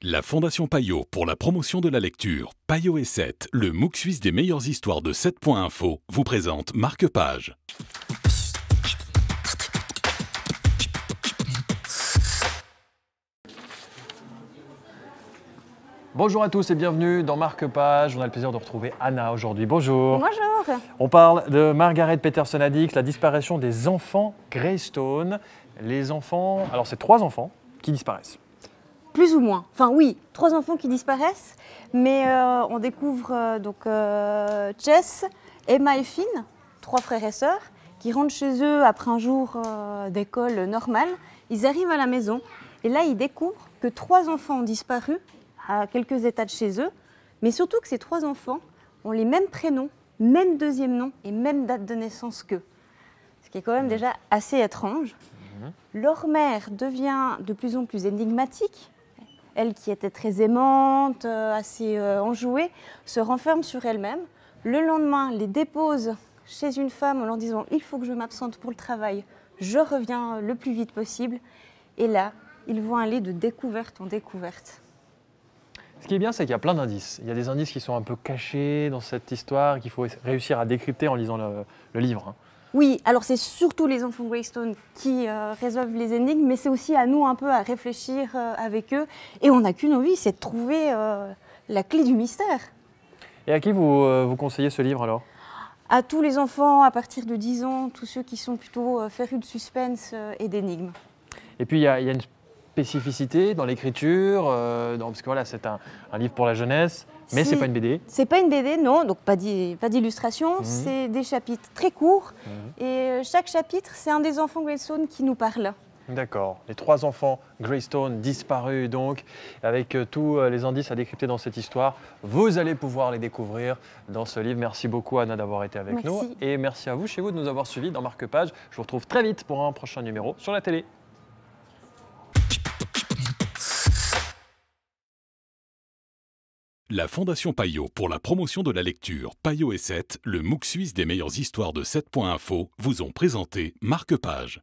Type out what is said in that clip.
La Fondation Payot pour la promotion de la lecture, Payot et 7, le MOOC suisse des meilleures histoires de 7.info, vous présente Marque-Page. Bonjour à tous et bienvenue dans Marque-Page. On a le plaisir de retrouver Anna aujourd'hui. Bonjour. Bonjour. On parle de Margaret Peterson-Addicks, la disparition des enfants Greystone. Les enfants, alors c'est 3 enfants qui disparaissent. Plus ou moins. Enfin oui, 3 enfants qui disparaissent, mais on découvre Jess, Emma et Finn, 3 frères et sœurs, qui rentrent chez eux après un jour d'école normale. Ils arrivent à la maison et là ils découvrent que 3 enfants ont disparu à quelques états de chez eux, mais surtout que ces 3 enfants ont les mêmes prénoms, même deuxième nom et même date de naissance qu'eux. Ce qui est quand même déjà assez étrange. Leur mère devient de plus en plus énigmatique. Elle qui était très aimante, assez enjouée, se renferme sur elle-même. Le lendemain, les dépose chez une femme en leur disant « il faut que je m'absente pour le travail, je reviens le plus vite possible ». Et là, ils vont aller de découverte en découverte. Ce qui est bien, c'est qu'il y a plein d'indices. Il y a des indices qui sont un peu cachés dans cette histoire qu'il faut réussir à décrypter en lisant le livre. Oui, alors c'est surtout les enfants Greystone qui résolvent les énigmes, mais c'est aussi à nous un peu à réfléchir avec eux. Et on n'a qu'une envie, c'est de trouver la clé du mystère. Et à qui vous conseillez ce livre alors ? À tous les enfants à partir de 10 ans, tous ceux qui sont plutôt férus de suspense et d'énigmes. Et puis il y a une spécificité dans l'écriture, parce que voilà, c'est un livre pour la jeunesse, mais c'est pas une BD. C'est pas une BD, non, donc pas d'illustration, c'est des chapitres très courts. Et chaque chapitre, c'est un des enfants Greystone qui nous parle. D'accord, les 3 enfants Greystone disparus donc, avec tous les indices à décrypter dans cette histoire. Vous allez pouvoir les découvrir dans ce livre. Merci beaucoup Anna d'avoir été avec nous. Et merci à vous chez vous de nous avoir suivis dans Marque-Page. Je vous retrouve très vite pour un prochain numéro sur la télé. La Fondation Payot pour la promotion de la lecture, Payot et 7, le MOOC suisse des meilleures histoires de 7.info, vous ont présenté Marque-Page.